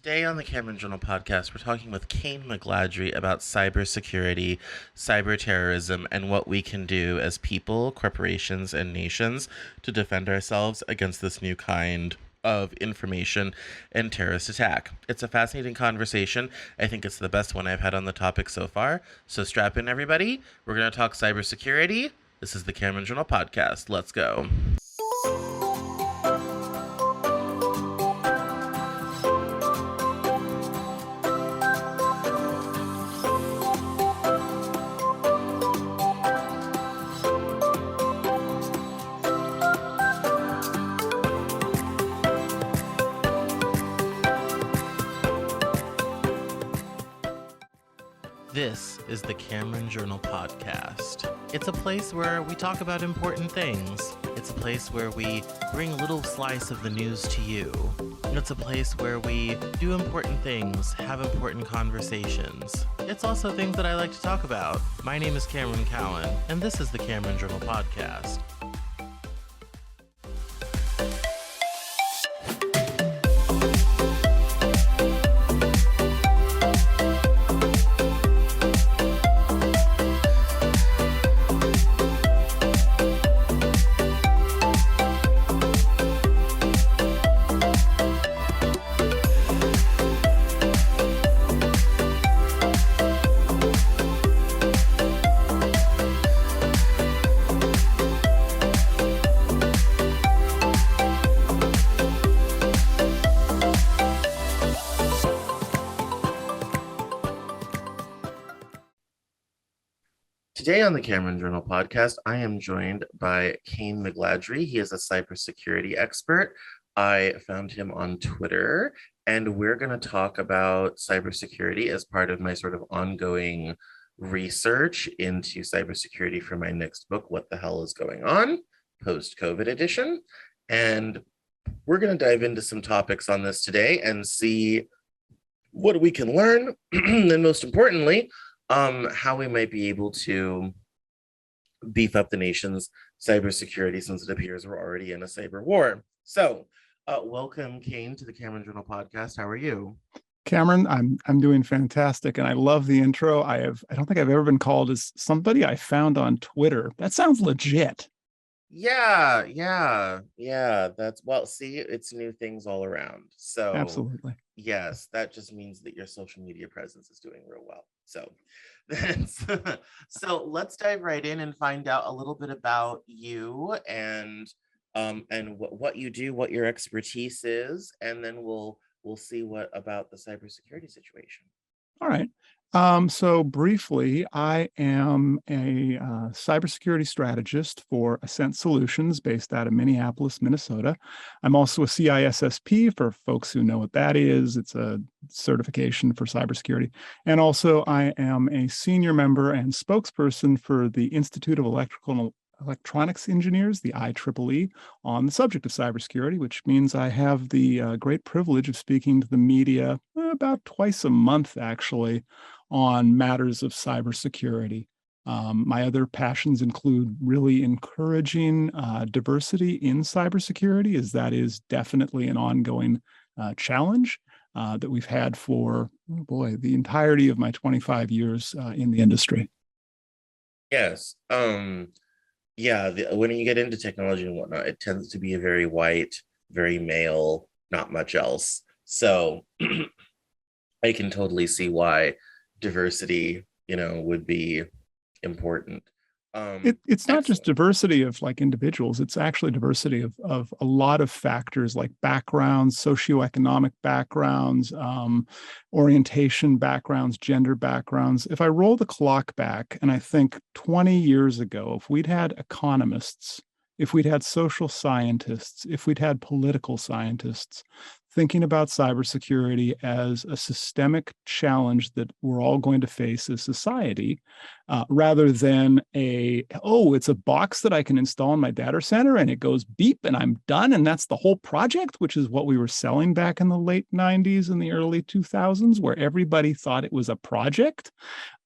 Today on the Cameron Journal podcast, we're talking with Kayne McGladrey about cybersecurity, cyberterrorism, and what we can do as people, corporations, and nations to defend ourselves against this new kind of information and terrorist attack. It's a fascinating conversation. I think it's the best one I've had on the topic so far. So strap in, everybody. We're going to talk cybersecurity. This is the Cameron Journal podcast. Let's go. This is the Cameron Journal podcast. It's a place where we talk about important things. It's a place where we bring a little slice of the news to you. It's a place where we do important things, have important conversations. It's also things that I like to talk about. My name is Cameron Cowan, and this is the Cameron Journal podcast. Today on the Cameron Journal podcast, I am joined by Kayne McGladrey. He is a cybersecurity expert. I found him on Twitter, and we're going to talk about cybersecurity as part of my sort of ongoing research into cybersecurity for my next book, What the Hell is Going On? Post-COVID edition. And we're going to dive into some topics on this today and see what we can learn, and most importantly, how we might be able to beef up the nation's cybersecurity, since it appears we're already in a cyber war. So, welcome, Kayne, to the Cameron Journal podcast. How are you? Cameron, I'm doing fantastic, and I love the intro. I don't think I've ever been called as somebody I found on Twitter. That sounds legit. Yeah. That's, well, see, it's new things all around. So Absolutely. Yes, that just means that your social media presence is doing real well. So so let's dive right in and find out a little bit about you and what you do, what your expertise is, and then we'll see what about the cybersecurity situation. All right. So briefly, I am a cybersecurity strategist for Ascent Solutions based out of Minneapolis, Minnesota. I'm also a CISSP for folks who know what that is. It's a certification for cybersecurity. And also I am a senior member and spokesperson for the Institute of Electronics Engineers, the IEEE, on the subject of cybersecurity, which means I have the great privilege of speaking to the media about twice a month, actually, on matters of cybersecurity. My other passions include really encouraging diversity in cybersecurity, as that is definitely an ongoing challenge that we've had for, the entirety of my 25 years in the industry. Yes. Yeah, when you get into technology and whatnot, it tends to be a very white, very male, not much else. So I can totally see why diversity, would be important. It's not just diversity of like individuals, it's actually diversity of a lot of factors like backgrounds, socioeconomic backgrounds, orientation backgrounds, gender backgrounds. If I roll the clock back and I think 20 years ago, if we'd had economists, if we'd had social scientists, if we'd had political scientists thinking about cybersecurity as a systemic challenge that we're all going to face as society, rather than it's a box that I can install in my data center and it goes beep and I'm done and that's the whole project, which is what we were selling back in the late 90s and the early 2000s, where everybody thought it was a project.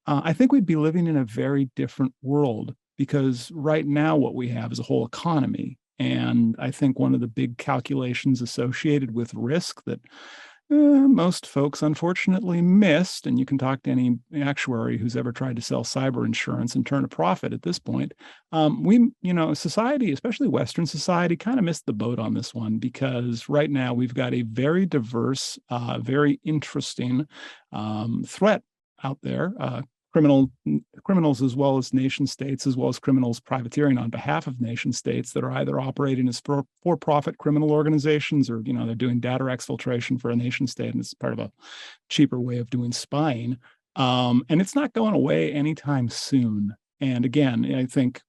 I think we'd be living in a very different world, because right now what we have is a whole economy. And I think one of the big calculations associated with risk that Most folks unfortunately missed, and you can talk to any actuary who's ever tried to sell cyber insurance and turn a profit at this point. Society, especially Western society, kind of missed the boat on this one, because right now we've got a very diverse, very interesting threat out there. Criminals, as well as nation states, as well as criminals privateering on behalf of nation states that are either operating as for-profit criminal organizations, or they're doing data exfiltration for a nation state, and it's part of a cheaper way of doing spying. And it's not going away anytime soon. And again, I think,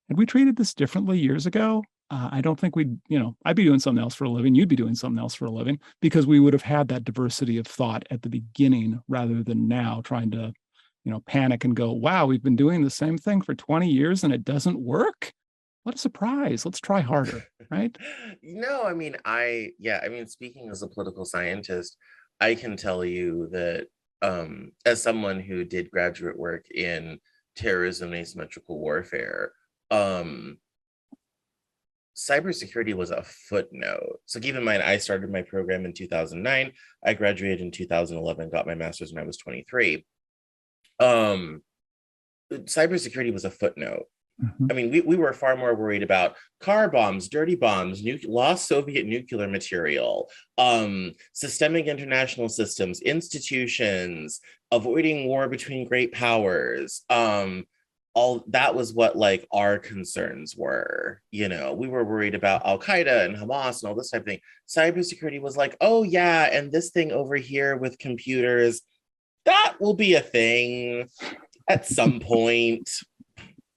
had we treated this differently years ago, I don't think I'd be doing something else for a living. You'd be doing something else for a living, because we would have had that diversity of thought at the beginning, rather than now trying to panic and go, wow, we've been doing the same thing for 20 years and it doesn't work. What a surprise. Let's try harder, right? No, I mean, speaking as a political scientist, I can tell you that as someone who did graduate work in terrorism and asymmetrical warfare, cybersecurity was a footnote. So keep in mind, I started my program in 2009. I graduated in 2011, got my master's when I was 23. Cybersecurity was a footnote. Mm-hmm. I mean, we were far more worried about car bombs, dirty bombs, lost Soviet nuclear material, systemic international systems, institutions, avoiding war between great powers. All that was what like our concerns were. We were worried about Al Qaeda and Hamas and all this type of thing. Cybersecurity was like, oh yeah, and this thing over here with computers, that will be a thing at some point.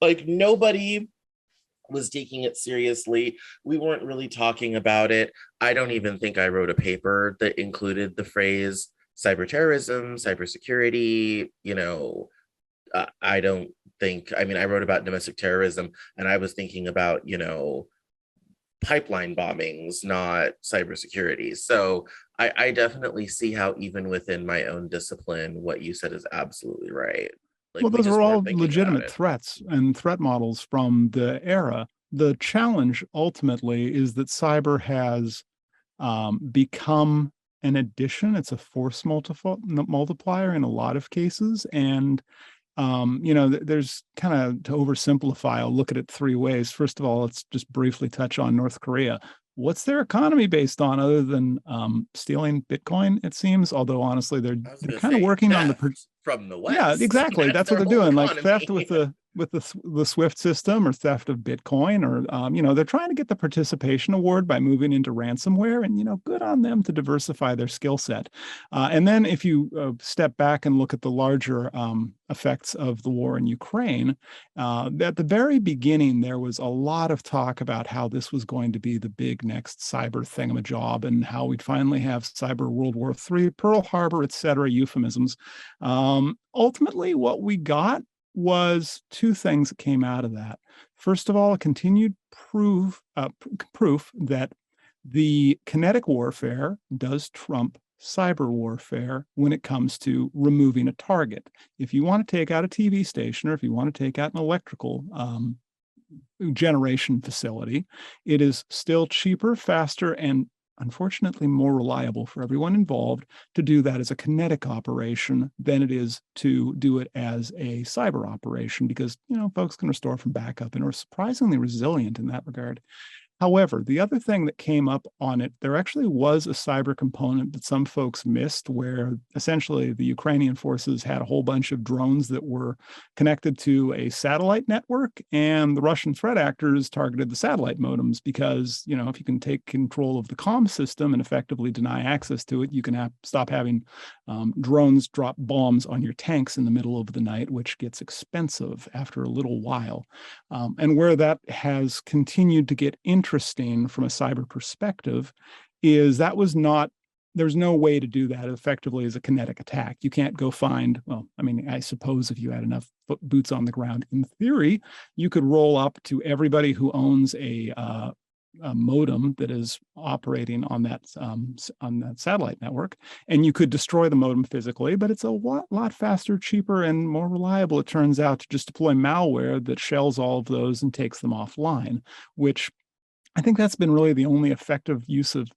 Like, nobody was taking it seriously. We weren't really talking about it. I don't even think I wrote a paper that included the phrase cyberterrorism, cybersecurity. I don't think, I wrote about domestic terrorism, and I was thinking about, pipeline bombings, not cybersecurity. So I definitely see how even within my own discipline, what you said is absolutely right. Like, well, those are all thinking legitimate threats and threat models from the era. The challenge ultimately is that cyber has become an addition. It's a force multiplier in a lot of cases. And there's kind of, to oversimplify, I'll look at it three ways. First of all, let's just briefly touch on North Korea. What's their economy based on other than stealing Bitcoin, it seems? Although honestly, they're kind of working on from the West. Yeah, exactly. That's what they're doing. Economy. Like theft with the SWIFT system, or theft of Bitcoin, or they're trying to get the participation award by moving into ransomware, and good on them to diversify their skill set. And then if you step back and look at the larger effects of the war in Ukraine, at the very beginning there was a lot of talk about how this was going to be the big next cyber thingamajob, and how we'd finally have cyber World War III, Pearl Harbor, etc. euphemisms. Ultimately, what we got was two things that came out of that. First of all, a continued proof that the kinetic warfare does trump cyber warfare when it comes to removing a target. If you want to take out a TV station, or if you want to take out an electrical generation facility, it is still cheaper, faster, and unfortunately more reliable for everyone involved to do that as a kinetic operation than it is to do it as a cyber operation, because folks can restore from backup and are surprisingly resilient in that regard. However, the other thing that came up on it, there actually was a cyber component that some folks missed, where essentially the Ukrainian forces had a whole bunch of drones that were connected to a satellite network, and the Russian threat actors targeted the satellite modems, because, if you can take control of the comm system and effectively deny access to it, you can stop having drones drop bombs on your tanks in the middle of the night, which gets expensive after a little while. And where that has continued to get interesting from a cyber perspective is there's no way to do that effectively as a kinetic attack. You can't go find, I suppose if you had enough boots on the ground, in theory, you could roll up to everybody who owns a modem that is operating on that satellite network, and you could destroy the modem physically, but it's a lot faster, cheaper, and more reliable, it turns out, to just deploy malware that shells all of those and takes them offline, which I think that's been really the only effective use of,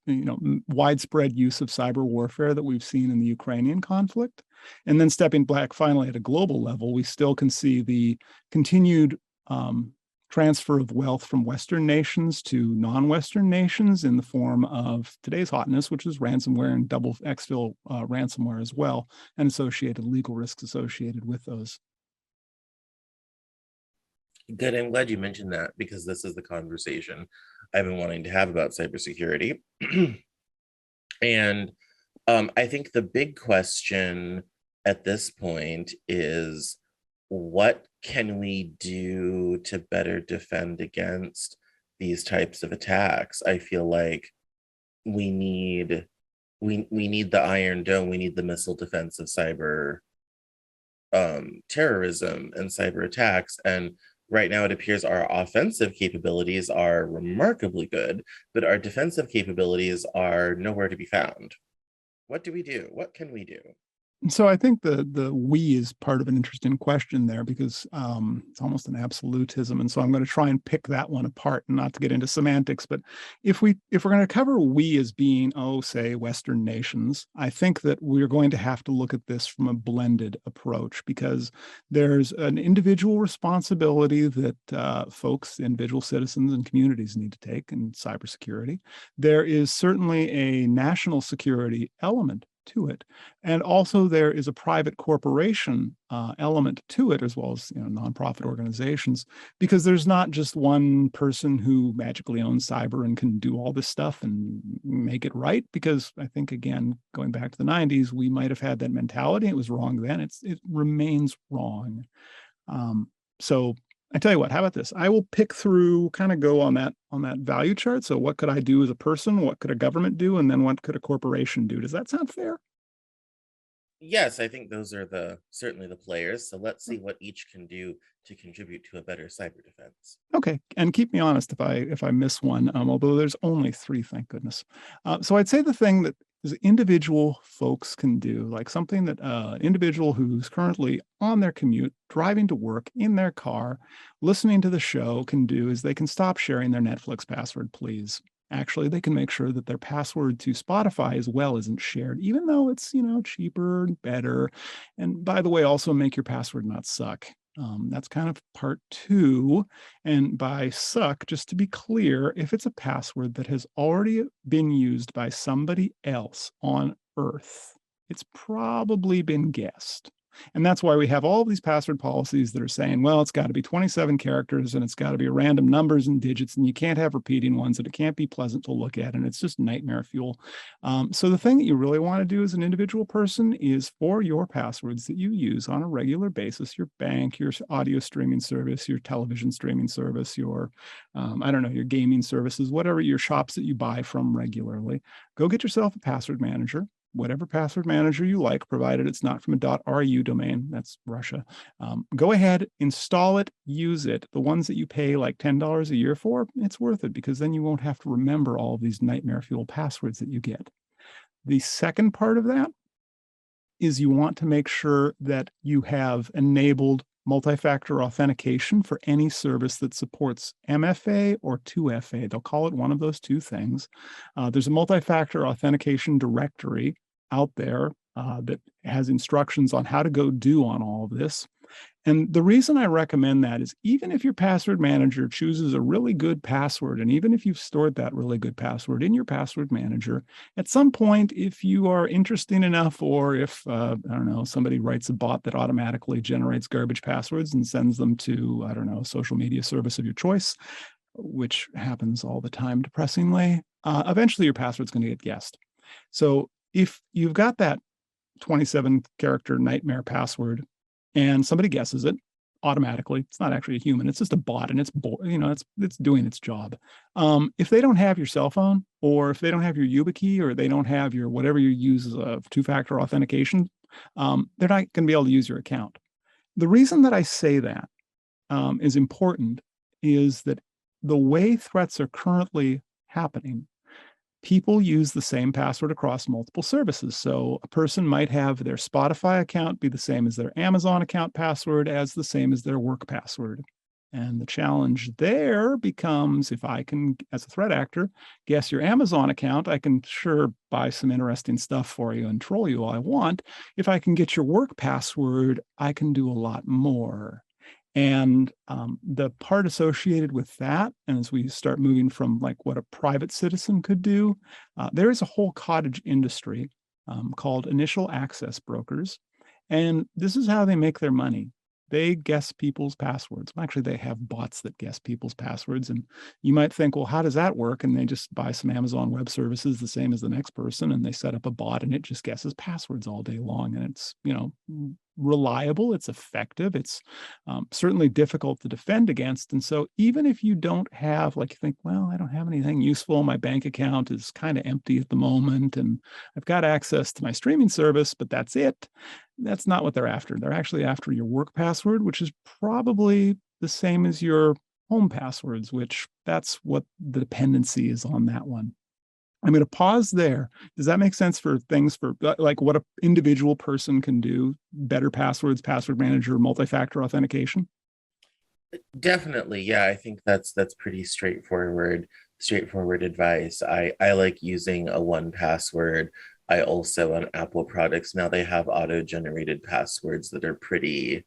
widespread use of cyber warfare that we've seen in the Ukrainian conflict. And then stepping back finally at a global level, we still can see the continued transfer of wealth from Western nations to non-Western nations in the form of today's hotness, which is ransomware and double exfil ransomware as well, and associated legal risks associated with those. Good. I'm glad you mentioned that because this is the conversation I've been wanting to have about cybersecurity. And I think the big question at this point is, what can we do to better defend against these types of attacks? I feel like we need the Iron Dome, we need the missile defense of cyber terrorism and cyber attacks. And right now it appears our offensive capabilities are remarkably good, but our defensive capabilities are nowhere to be found. What do we do? What can we do? So I think the we is part of an interesting question there, because it's almost an absolutism, and so I'm going to try and pick that one apart, and not to get into semantics. But if we're going to cover we as being, say, Western nations, I think that we're going to have to look at this from a blended approach, because there's an individual responsibility that folks, individual citizens, and communities need to take in cybersecurity. There is certainly a national security element to it. And also there is a private corporation element to it, as well as nonprofit organizations, because there's not just one person who magically owns cyber and can do all this stuff and make it right. Because I think, again, going back to the 90s, we might have had that mentality. It was wrong then. It remains wrong. So I tell you what, how about this? I will pick through, kind of go on that value chart. So what could I do as a person? What could a government do? And then what could a corporation do? Does that sound fair? Yes, I think those are certainly the players. So let's see what each can do to contribute to a better cyber defense. Okay, and keep me honest if I miss one, although there's only 3, thank goodness. So I'd say the thing that individual folks can do, like something that an individual who's currently on their commute, driving to work in their car, listening to the show can do, is they can stop sharing their Netflix password, please. Actually, they can make sure that their password to Spotify as well isn't shared, even though it's, cheaper and better. And by the way, also make your password not suck. That's kind of part 2. And by suck, just to be clear, if it's a password that has already been used by somebody else on Earth, it's probably been guessed. And that's why we have all these password policies that are saying, well, it's got to be 27 characters and it's got to be random numbers and digits, and you can't have repeating ones, and it can't be pleasant to look at, and it's just nightmare fuel. So the thing that you really want to do as an individual person is, for your passwords that you use on a regular basis, your bank, your audio streaming service, your television streaming service, your, your gaming services, whatever, your shops that you buy from regularly, go get yourself a password manager. Whatever password manager you like, provided it's not from a .ru domain, that's Russia. Go ahead, install it, use it. The ones that you pay like $10 a year for, it's worth it, because then you won't have to remember all of these nightmare fuel passwords that you get. The second part of that is you want to make sure that you have enabled multi-factor authentication for any service that supports MFA or 2FA. They'll call it one of those 2 things. There's a multi-factor authentication directory out there that has instructions on how to go do on all of this. And the reason I recommend that is, even if your password manager chooses a really good password, and even if you've stored that really good password in your password manager, at some point, if you are interesting enough, or if, somebody writes a bot that automatically generates garbage passwords and sends them to, a social media service of your choice, which happens all the time, depressingly, eventually your password's going to get guessed. So if you've got that 27-character nightmare password, and somebody guesses it automatically, it's not actually a human, it's just a bot, and it's doing its job. If they don't have your cell phone, or if they don't have your YubiKey, or they don't have your whatever you use as a 2-factor authentication, they're not going to be able to use your account. The reason that I say that is important is that the way threats are currently happening, people use the same password across multiple services. So a person might have their Spotify account be the same as their Amazon account password, as the same as their work password. And the challenge there becomes, if I can, as a threat actor, guess your Amazon account, I can sure buy some interesting stuff for you and troll you all I want. If I can get your work password, I can do a lot more. And the part associated with that, and as we start moving from like what a private citizen could do, there is a whole cottage industry called initial access brokers. And this is how they make their money. They guess people's passwords. Well, actually, they have bots that guess people's passwords. And you might think, well, how does that work? And they just buy some Amazon Web Services the same as the next person, and they set up a bot and it just guesses passwords all day long. And it's, reliable, it's effective, it's certainly difficult to defend against. And so even if you don't have, like, you think, well, I don't have anything useful, my bank account is kind of empty at the moment, and I've got access to my streaming service, but that's it. That's not what they're after. They're actually after your work password, which is probably the same as your home passwords, which that's what the dependency is on that one. I'm going to pause there. Does that make sense for things for like what an individual person can do? Better passwords, password manager, multi-factor authentication? Definitely. Yeah, I think that's pretty straightforward advice. I like using a one password. I also on Apple products now they have auto-generated passwords that are pretty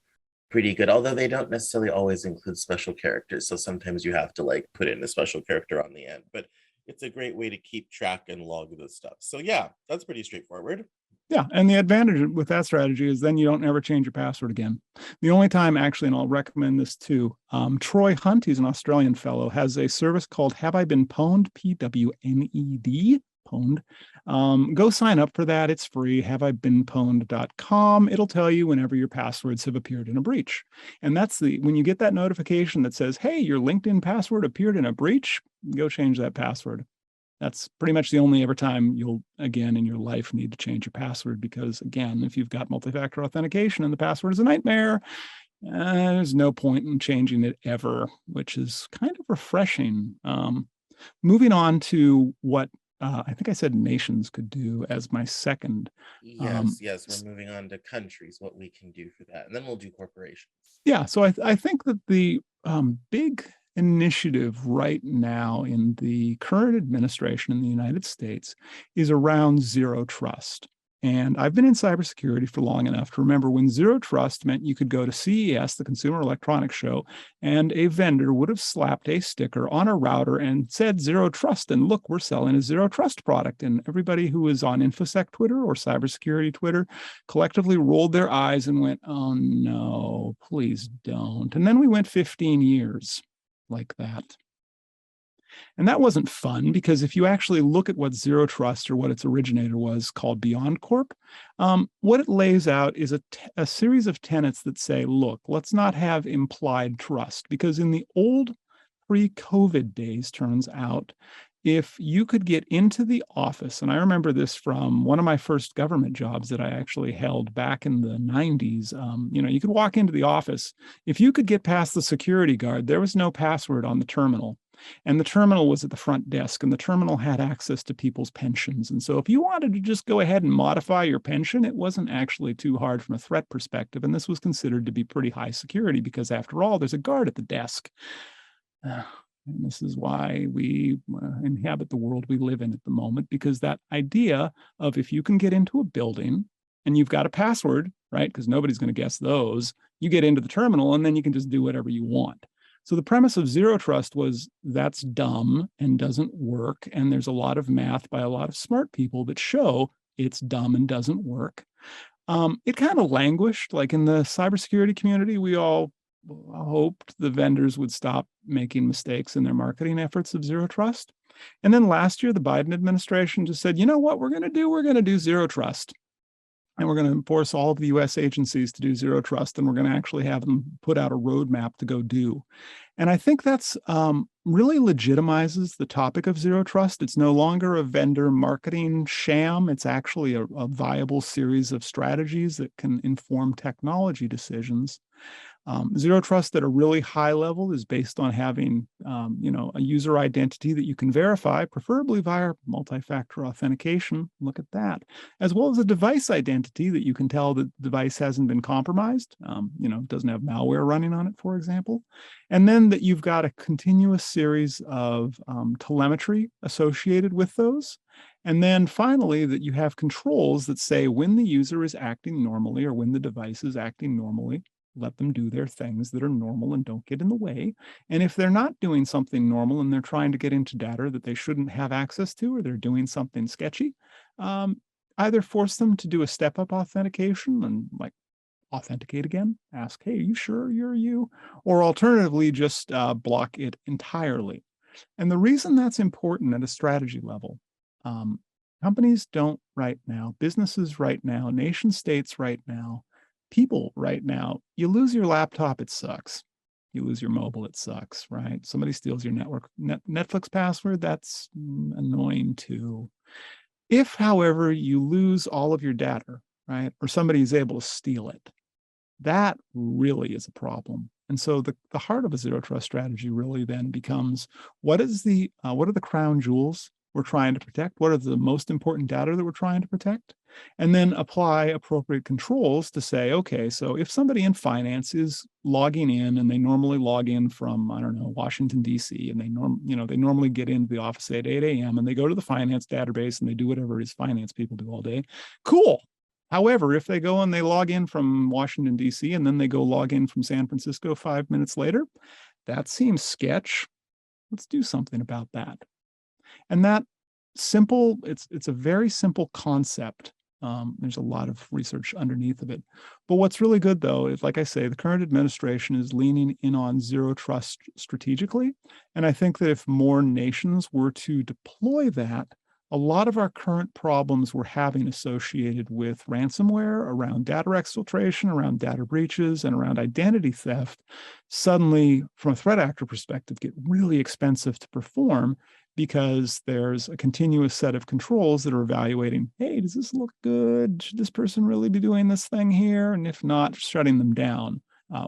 good, although they don't necessarily always include special characters. So sometimes you have to like put in a special character on the end, but it's a great way to keep track and log this stuff. So yeah, that's pretty straightforward. Yeah, and the advantage with that strategy is then you don't ever change your password again. The only time, actually, and I'll recommend this too, Troy Hunt, he's an Australian fellow, has a service called Have I Been Pwned, Pwned, pwned. Go sign up for that. It's free, haveibeenpwned.com. It'll tell you whenever your passwords have appeared in a breach. And that's when you get that notification that says, hey, your LinkedIn password appeared in a breach, go change that password. That's pretty much the only ever time you'll, again, in your life need to change your password, because, again, if you've got multi-factor authentication and the password is a nightmare, there's no point in changing it ever, which is kind of refreshing. Moving on to what I think I said nations could do as my second. Yes, we're moving on to countries, what we can do for that. And then we'll do corporations. Yeah, so I think that the big initiative right now in the current administration in the United States is around zero trust. And I've been in cybersecurity for long enough to remember when zero trust meant you could go to CES, the Consumer Electronics Show, and a vendor would have slapped a sticker on a router and said zero trust. And look, we're selling a zero trust product. And everybody who was on InfoSec Twitter or cybersecurity Twitter collectively rolled their eyes and went, oh no, please don't. And then we went 15 years like that. And that wasn't fun, because if you actually look at what zero trust, or what its originator was, called Beyond Corp, what it lays out is a series of tenets that say, look, let's not have implied trust, because in the old pre-COVID days, turns out, if you could get into the office, and I remember this from one of my first government jobs that I actually held back in the 90s, you could walk into the office. If you could get past the security guard, there was no password on the terminal. And the terminal was at the front desk, and the terminal had access to people's pensions. And so if you wanted to just go ahead and modify your pension, it wasn't actually too hard from a threat perspective. And this was considered to be pretty high security, because after all, there's a guard at the desk. And this is why we inhabit the world we live in at the moment, because that idea of, if you can get into a building and you've got a password, right, because nobody's going to guess those, you get into the terminal and then you can just do whatever you want. So the premise of zero trust was that's dumb and doesn't work. And there's a lot of math by a lot of smart people that show it's dumb and doesn't work. It kind of languished. Like in the cybersecurity community, we all hoped the vendors would stop making mistakes in their marketing efforts of zero trust. And then last year, the Biden administration just said, you know what we're going to do? We're going to do zero trust. And we're going to force all of the US agencies to do zero trust, and we're going to actually have them put out a roadmap to go do. And I think that's really legitimizes the topic of zero trust. It's no longer a vendor marketing sham. It's actually a viable series of strategies that can inform technology decisions. Zero trust at a really high level is based on having, a user identity that you can verify, preferably via multi-factor authentication. Look at that, as well as a device identity that you can tell that the device hasn't been compromised. Doesn't have malware running on it, for example, and then that you've got a continuous series of telemetry associated with those. And then finally, that you have controls that say when the user is acting normally or when the device is acting normally, let them do their things that are normal and don't get in the way. And if they're not doing something normal and they're trying to get into data that they shouldn't have access to, or they're doing something sketchy, either force them to do a step-up authentication and like authenticate again, ask, hey, are you sure you're you? Or alternatively, just block it entirely. And the reason that's important at a strategy level, companies don't right now, businesses right now, nation states right now, people right now, you lose your laptop, it sucks. You lose your mobile, it sucks, right? Somebody steals your Netflix password, that's annoying too. If, however, you lose all of your data, right, or somebody is able to steal it, that really is a problem. And so the heart of a zero trust strategy really then becomes, what are the crown jewels we're trying to protect? What are the most important data that we're trying to protect? And then apply appropriate controls to say, okay, so if somebody in finance is logging in and they normally log in from, I don't know, Washington, D.C., and they normally get into the office at 8 a.m. and they go to the finance database and they do whatever it is finance people do all day. Cool. However, if they go and they log in from Washington, D.C., and then they go log in from San Francisco 5 minutes later, that seems sketch. Let's do something about that. And that simple, it's a very simple concept. There's a lot of research underneath of it. But what's really good, though, is, like I say, the current administration is leaning in on zero trust strategically. And I think that if more nations were to deploy that, a lot of our current problems we're having associated with ransomware, around data exfiltration, around data breaches, and around identity theft, suddenly, from a threat actor perspective, get really expensive to perform, because there's a continuous set of controls that are evaluating, hey, does this look good? Should this person really be doing this thing here? And if not, shutting them down,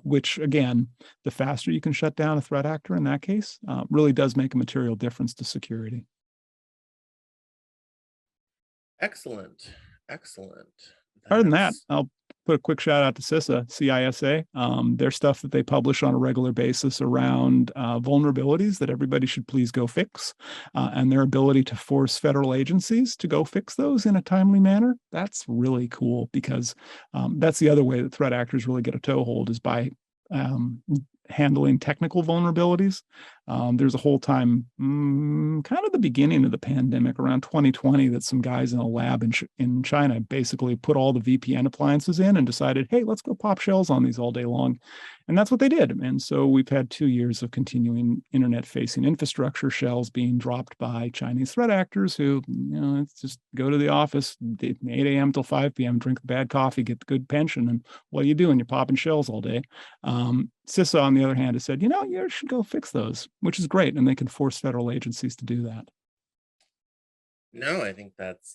which again, the faster you can shut down a threat actor in that case, really does make a material difference to security. Excellent. Excellent. Other than that, That's I'll put a quick shout out to CISA, their stuff that they publish on a regular basis around vulnerabilities that everybody should please go fix, and their ability to force federal agencies to go fix those in a timely manner. That's really cool, because that's the other way that threat actors really get a toehold, is by handling technical vulnerabilities. There's a whole time, kind of the beginning of the pandemic, around 2020, that some guys in a lab in China basically put all the VPN appliances in and decided, hey, let's go pop shells on these all day long. And that's what they did. And so we've had 2 years of continuing internet-facing infrastructure shells being dropped by Chinese threat actors who, it's just go to the office, 8 a.m. till 5 p.m., drink the bad coffee, get the good pension, and what are you doing? You're popping shells all day. CISA, on the other hand, has said, you should go fix those, which is great, and they can force federal agencies to do that. No, I think that's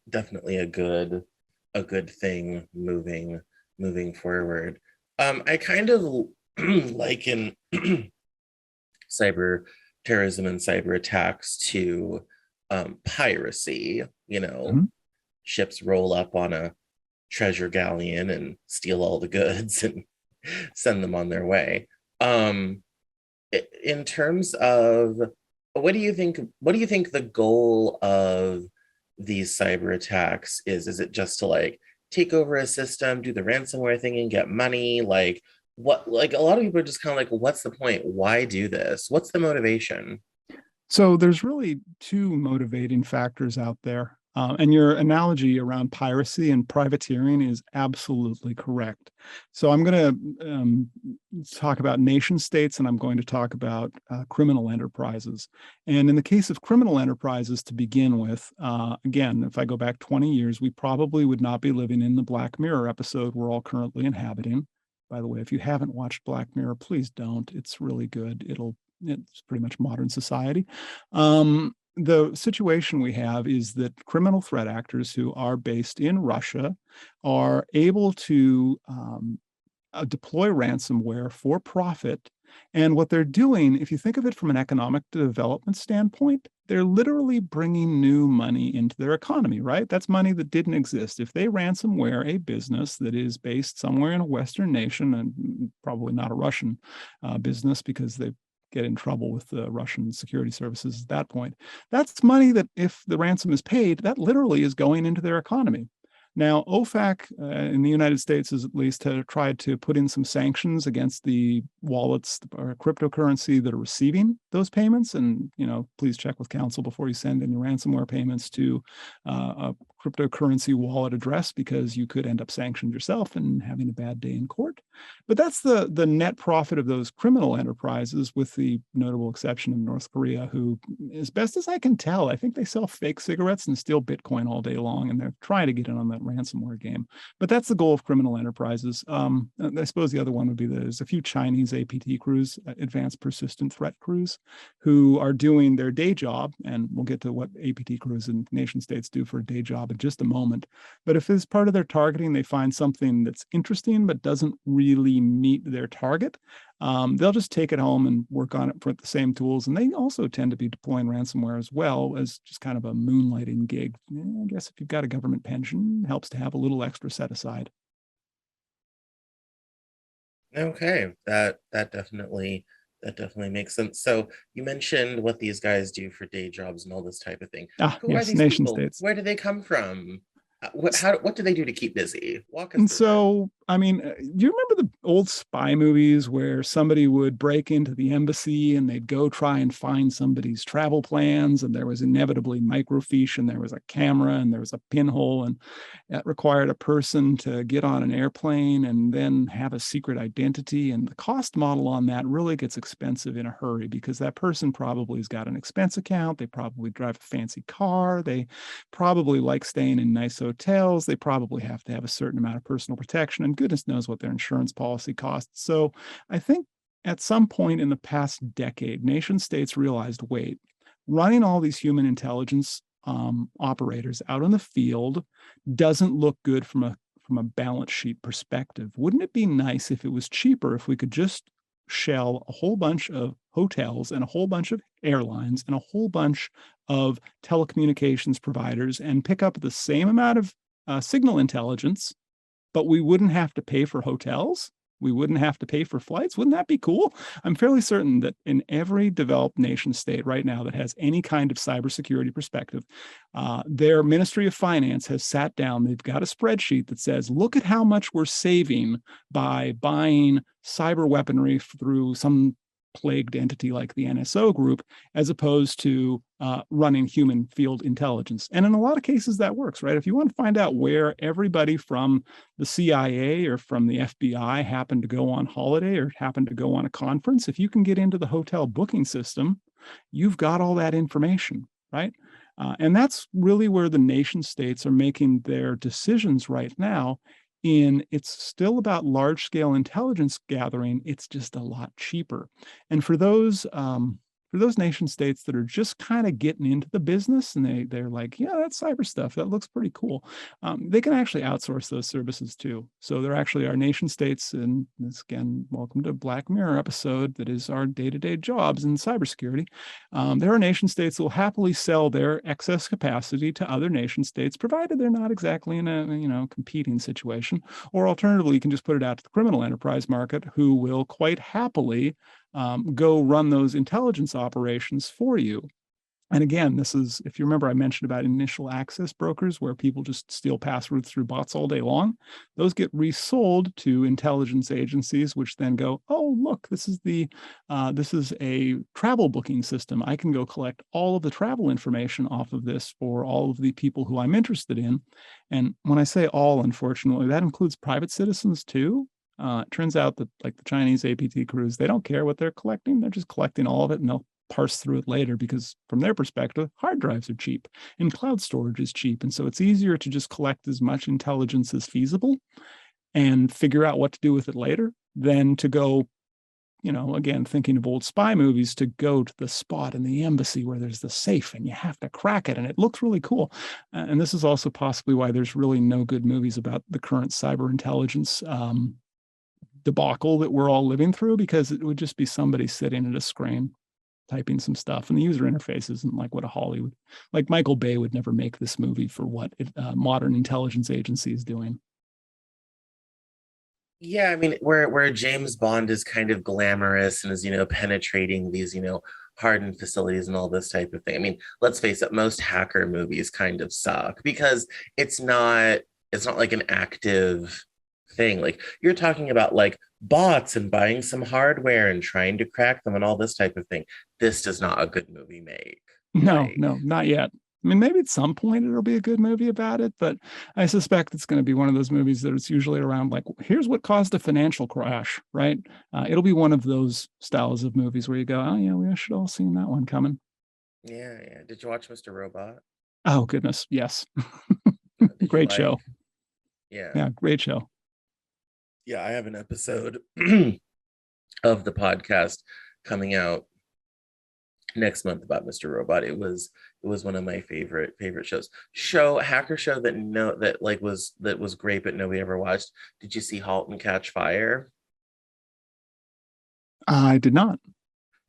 definitely a good thing moving forward. I kind of liken cyber terrorism and cyber attacks to piracy. Mm-hmm. Ships roll up on a treasure galleon and steal all the goods and send them on their way. In terms of, what do you think the goal of these cyber attacks is? Is it just to take over a system, do the ransomware thing and get money? A lot of people are just kind of like, what's the point? Why do this? What's the motivation? So there's really 2 motivating factors out there. And your analogy around piracy and privateering is absolutely correct. So I'm going to talk about nation states, and I'm going to talk about criminal enterprises. And in the case of criminal enterprises, to begin with, again, if I go back 20 years, we probably would not be living in the Black Mirror episode we're all currently inhabiting. by the way, if you haven't watched Black Mirror, please don't. It's really good. It's pretty much modern society. The situation we have is that criminal threat actors who are based in Russia are able to deploy ransomware for profit. And what they're doing, if you think of it from an economic development standpoint, they're literally bringing new money into their economy, right? That's money that didn't exist. If they ransomware a business that is based somewhere in a Western nation, and probably not a Russian business because they get in trouble with the Russian security services at that point, that's money that if the ransom is paid, that literally is going into their economy. Now, OFAC in the United States has at least tried to put in some sanctions against the wallets or cryptocurrency that are receiving those payments. And, please check with counsel before you send any ransomware payments to a cryptocurrency wallet address, because you could end up sanctioned yourself and having a bad day in court. But that's the net profit of those criminal enterprises, with the notable exception of North Korea, who, as best as I can tell, I think they sell fake cigarettes and steal Bitcoin all day long, and they're trying to get in on that ransomware game. But that's the goal of criminal enterprises. I suppose the other one would be there's a few Chinese APT crews, advanced persistent threat crews, who are doing their day job, and we'll get to what APT crews and nation states do for a day job in just a moment. But if as part of their targeting they find something that's interesting but doesn't really meet their target, they'll just take it home and work on it for the same tools. And they also tend to be deploying ransomware as well as just kind of a moonlighting gig. I guess if you've got a government pension, it helps to have a little extra set aside. Okay, that definitely makes sense. So you mentioned what these guys do for day jobs and all this type of thing. Who are Yes, these nation people? states. Where do they come from? What do they do to keep busy? Walk us And through so, do you remember the old spy movies where somebody would break into the embassy and they'd go try and find somebody's travel plans, and there was inevitably microfiche, and there was a camera, and there was a pinhole, and that required a person to get on an airplane and then have a secret identity. And the cost model on that really gets expensive in a hurry, because that person probably has got an expense account. They probably drive a fancy car. They probably like staying in nice hotels. They probably have to have a certain amount of personal protection, and goodness knows what their insurance policy costs. So I think at some point in the past decade, nation states realized, wait, running all these human intelligence operators out in the field doesn't look good from a balance sheet perspective. Wouldn't it be nice if it was cheaper, if we could just shell a whole bunch of hotels and a whole bunch of airlines and a whole bunch of telecommunications providers and pick up the same amount of signal intelligence, but we wouldn't have to pay for hotels? We wouldn't have to pay for flights. Wouldn't that be cool? I'm fairly certain that in every developed nation state right now that has any kind of cybersecurity perspective, their Ministry of Finance has sat down. They've got a spreadsheet that says, look at how much we're saving by buying cyber weaponry through some plagued entity like the NSO group, as opposed to running human field intelligence. And in a lot of cases that works, right? If you want to find out where everybody from the CIA or from the FBI happened to go on holiday or happened to go on a conference, if you can get into the hotel booking system, you've got all that information, right? And that's really where the nation states are making their decisions right now. It's still about large scale intelligence gathering. It's just a lot cheaper. And for those nation states that are just kind of getting into the business, and they're like, yeah, that's cyber stuff, that looks pretty cool, they can actually outsource those services too. So there actually are nation states, and this, again, welcome to Black Mirror episode, that is our day-to-day jobs in cybersecurity. There are nation states that will happily sell their excess capacity to other nation states, provided they're not exactly in a competing situation. Or alternatively, you can just put it out to the criminal enterprise market, who will quite happily go run those intelligence operations for you. And again, this is, if you remember, I mentioned about initial access brokers where people just steal passwords through bots all day long. Those get resold to intelligence agencies, which then go, oh, look, this is a travel booking system. I can go collect all of the travel information off of this for all of the people who I'm interested in. And when I say all, unfortunately, that includes private citizens too. It turns out that, like the Chinese APT crews, they don't care what they're collecting. They're just collecting all of it, and they'll parse through it later, because from their perspective, hard drives are cheap and cloud storage is cheap. And so it's easier to just collect as much intelligence as feasible. and figure out what to do with it later than to go, again, thinking of old spy movies, to go to the spot in the embassy where there's the safe and you have to crack it and it looks really cool. And this is also possibly why there's really no good movies about the current cyber intelligence debacle that we're all living through, because it would just be somebody sitting at a screen typing some stuff, and the user interface isn't like what a Hollywood, like Michael Bay would never make this movie for what modern intelligence agency is doing. Yeah, I mean, where James Bond is kind of glamorous and is, penetrating these, hardened facilities and all this type of thing. I mean, let's face it, most hacker movies kind of suck because it's not like an active thing. Like you're talking about like bots and buying some hardware and trying to crack them and all this type of thing. This does not a good movie make. No, not yet. I mean, maybe at some point it'll be a good movie about it, but I suspect it's going to be one of those movies that it's usually around like, here's what caused a financial crash, right? It'll be one of those styles of movies where you go, oh yeah, we should all seen that one coming. Yeah, yeah. Did you watch Mr. Robot? Oh goodness, yes. Great show. Yeah, great show. Yeah, I have an episode of the podcast coming out next month about Mr. Robot. It was one of my favorite shows. Hacker show that was great but nobody ever watched. Did you see Halt and Catch Fire? I did not.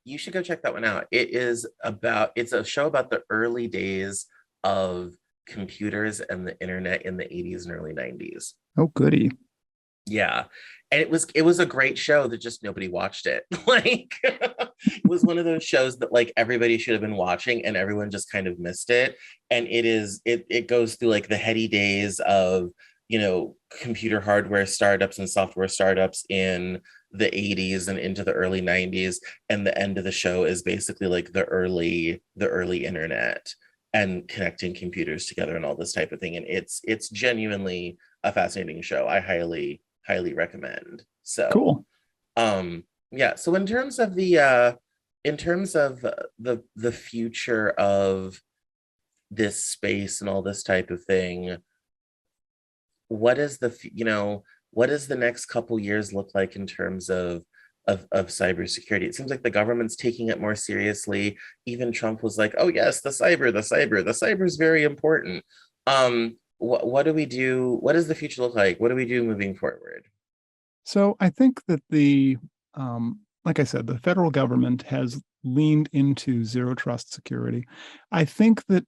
You should go check that one out. It's a show about the early days of computers and the internet in the 80s and early 90s. Oh goody. Yeah. And it was a great show that just nobody watched it. Like it was one of those shows that like everybody should have been watching and everyone just kind of missed it. And it goes through like the heady days of, computer hardware startups and software startups in the 80s and into the early 90s. And the end of the show is basically like the early internet and connecting computers together and all this type of thing. And it's genuinely a fascinating show. I highly recommend. So cool. Yeah, so in terms of the future of this space and all this type of thing, what does the next couple years look like in terms of cybersecurity? It seems like the government's taking it more seriously. Even Trump was like, oh yes, the cyber is very important. What do we do? What does the future look like? What do we do moving forward? So I think that like I said, the federal government has leaned into zero trust security. I think that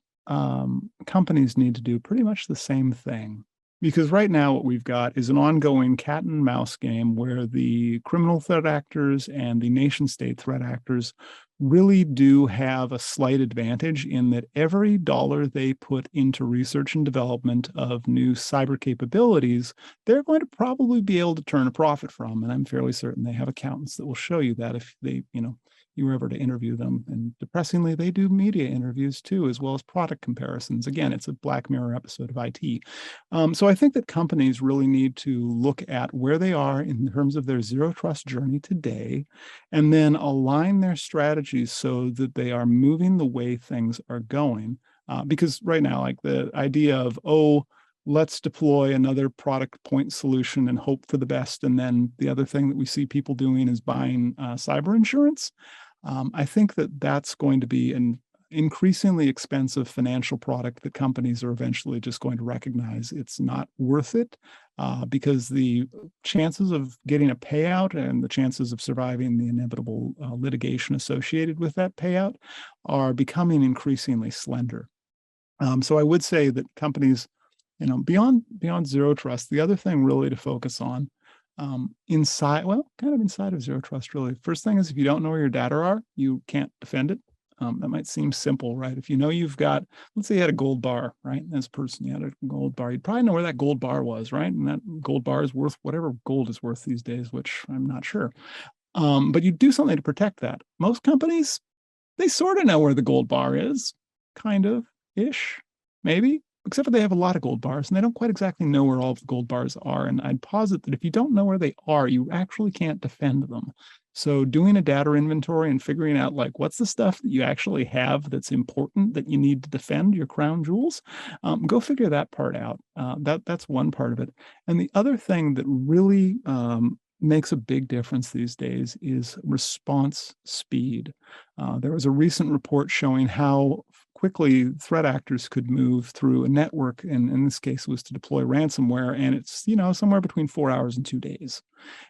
companies need to do pretty much the same thing. Because right now what we've got is an ongoing cat and mouse game where the criminal threat actors and the nation state threat actors really do have a slight advantage in that every dollar they put into research and development of new cyber capabilities, they're going to probably be able to turn a profit from. And I'm fairly certain they have accountants that will show you that if they, you were ever to interview them. And depressingly, they do media interviews too, as well as product comparisons. Again, it's a Black Mirror episode of IT. So I think that companies really need to look at where they are in terms of their zero trust journey today, and then align their strategies so that they are moving the way things are going. Because right now, like the idea of, let's deploy another product point solution and hope for the best. And then the other thing that we see people doing is buying cyber insurance. I think that that's going to be an increasingly expensive financial product that companies are eventually just going to recognize it's not worth it, because the chances of getting a payout and the chances of surviving the inevitable litigation associated with that payout are becoming increasingly slender. So I would say that companies, beyond zero trust, the other thing really to focus on inside of zero trust, really. First thing is, if you don't know where your data are, you can't defend it. That might seem simple, right? If you know you've got, let's say you had a gold bar, right? As a person, you had a gold bar, you'd probably know where that gold bar was, right? And that gold bar is worth whatever gold is worth these days, which I'm not sure. But you do something to protect that. Most companies, they sort of know where the gold bar is, kind of ish, maybe, except for they have a lot of gold bars and they don't quite exactly know where all of the gold bars are. And I'd posit that if you don't know where they are, you actually can't defend them. So doing a data inventory and figuring out like what's the stuff that you actually have that's important that you need to defend your crown jewels, go figure that part out. That's one part of it. And the other thing that really makes a big difference these days is response speed. There was a recent report showing how quickly threat actors could move through a network, and in this case was to deploy ransomware, and it's somewhere between 4 hours and 2 days.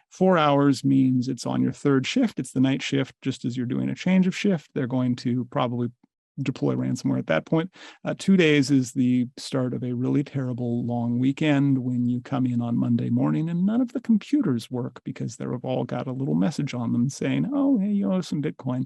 4 hours means it's on your third shift, it's the night shift. Just as you're doing a change of shift, they're going to probably deploy ransomware at that point. 2 days is the start of a really terrible long weekend when you come in on Monday morning and none of the computers work because they've all got a little message on them saying, "Oh, hey, you owe some Bitcoin.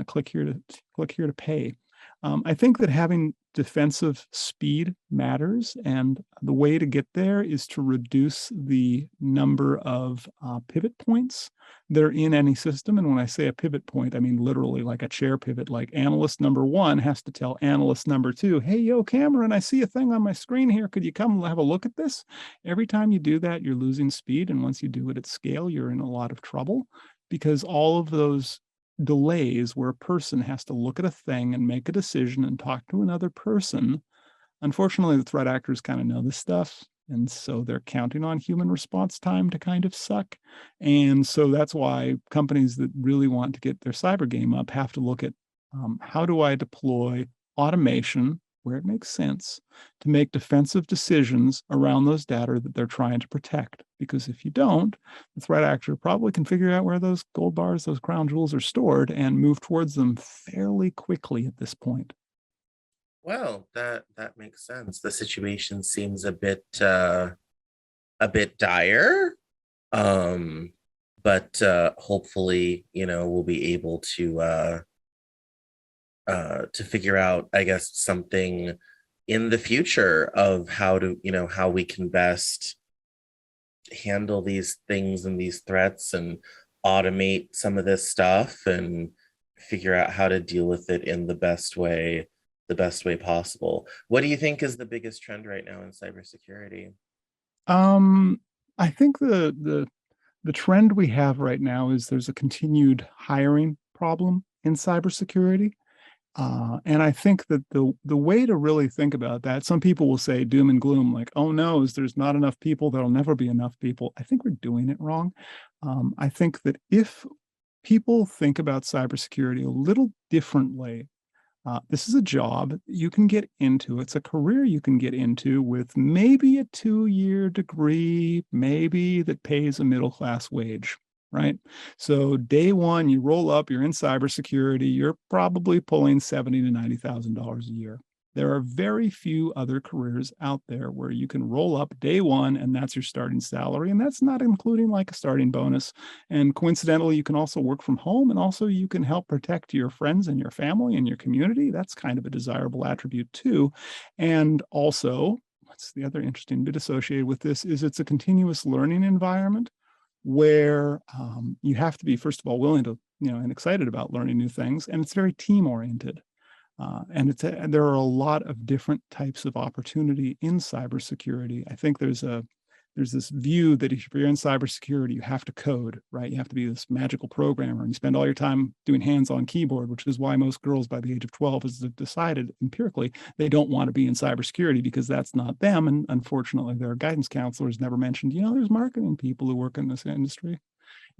Click here to pay." I think that having defensive speed matters, and the way to get there is to reduce the number of pivot points that are in any system. And when I say a pivot point, I mean literally like a chair pivot. Like analyst number one has to tell analyst number two, "Hey, yo, Cameron, I see a thing on my screen here. Could you come have a look at this?" Every time you do that, you're losing speed. And once you do it at scale, you're in a lot of trouble because all of those delays where a person has to look at a thing and make a decision and talk to another person. Unfortunately, the threat actors kind of know this stuff. And so they're counting on human response time to kind of suck. And so that's why companies that really want to get their cyber game up have to look at how do I deploy automation where it makes sense to make defensive decisions around those data that they're trying to protect. Because if you don't, the threat actor probably can figure out where those gold bars, those crown jewels are stored and move towards them fairly quickly at this point. Well, that makes sense. The situation seems a bit dire. Um, but hopefully, we'll be able to figure out, I guess, something in the future of how we can best handle these things and these threats and automate some of this stuff and figure out how to deal with it in the best way possible. What do you think is the biggest trend right now in cybersecurity? Um, I think the trend we have right now is there's a continued hiring problem in cybersecurity. And I think that the way to really think about that, some people will say doom and gloom, like, "Oh no, there's not enough people. There'll never be enough people." I think we're doing it wrong. I think that if people think about cybersecurity a little differently, this is a job you can get into. It's a career you can get into with maybe a 2-year degree, maybe that pays a middle class wage, right? So day one, you roll up, you're in cybersecurity, you're probably pulling $70,000 to $90,000 a year. There are very few other careers out there where you can roll up day one and that's your starting salary. And that's not including like a starting bonus. And coincidentally, you can also work from home and also you can help protect your friends and your family and your community. That's kind of a desirable attribute too. And also, what's the other interesting bit associated with this is it's a continuous learning environment where you have to be, first of all, willing to, and excited about learning new things. And it's very team oriented. And there are a lot of different types of opportunity in cybersecurity. I think there's this view that if you're in cybersecurity, you have to code, right? You have to be this magical programmer, and you spend all your time doing hands-on keyboard, which is why most girls by the age of 12 has decided empirically they don't want to be in cybersecurity because that's not them. And unfortunately, their guidance counselors never mentioned, there's marketing people who work in this industry.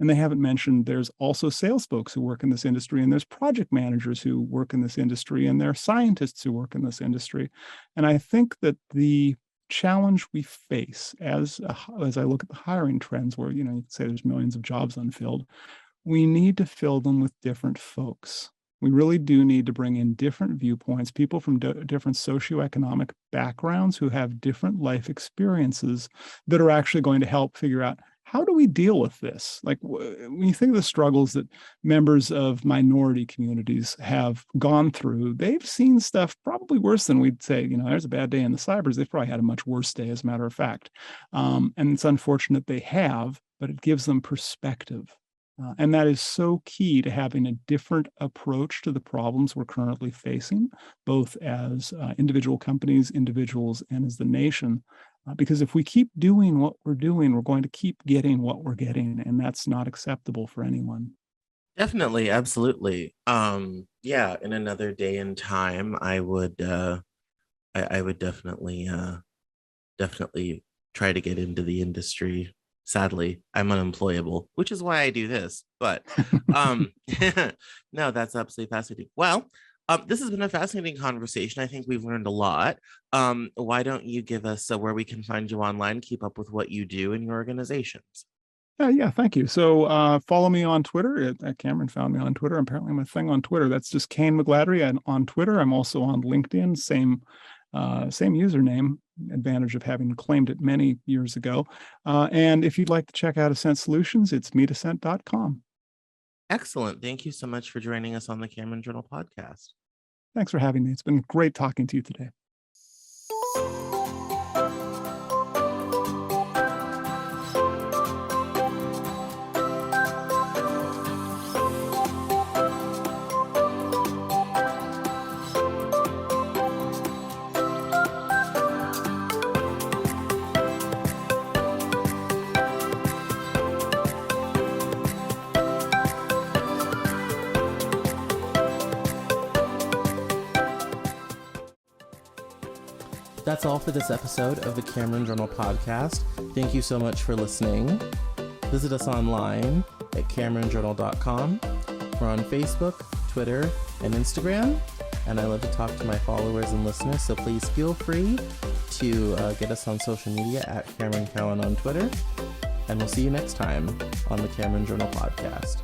And they haven't mentioned there's also sales folks who work in this industry, and there's project managers who work in this industry, and there are scientists who work in this industry. And I think that the challenge we face as I look at the hiring trends where, you can say there's millions of jobs unfilled, we need to fill them with different folks. We really do need to bring in different viewpoints, people from different socioeconomic backgrounds who have different life experiences that are actually going to help figure out how do we deal with this? Like when you think of the struggles that members of minority communities have gone through, they've seen stuff probably worse than we'd say, there's a bad day in the cybers. They've probably had a much worse day, as a matter of fact. And it's unfortunate they have, but it gives them perspective. And that is so key to having a different approach to the problems we're currently facing, both as individual companies, individuals, and as the nation. Because if we keep doing what we're doing, we're going to keep getting what we're getting, and that's not acceptable for anyone. Definitely, absolutely. Yeah, in another day and time, I would definitely try to get into the industry. Sadly, I'm unemployable, which is why I do this. But um no, that's absolutely fascinating. Well, this has been a fascinating conversation. I think we've learned a lot. Why don't you give us where we can find you online, keep up with what you do in your organizations? Yeah, thank you. So follow me on Twitter. Cameron found me on Twitter. Apparently, I'm a thing on Twitter. That's just Kayne McGladrey and on Twitter. I'm also on LinkedIn. Same username. Advantage of having claimed it many years ago. And if you'd like to check out Ascent Solutions, it's meetassent.com. Excellent. Thank you so much for joining us on the Cameron Journal podcast. Thanks for having me. It's been great talking to you today. That's all for this episode of the Cameron Journal podcast. Thank you so much for listening. Visit us online at CameronJournal.com. We're on Facebook, Twitter, and Instagram. And I love to talk to my followers and listeners, so please feel free to get us on social media at Cameron Cowan on Twitter. And we'll see you next time on the Cameron Journal podcast.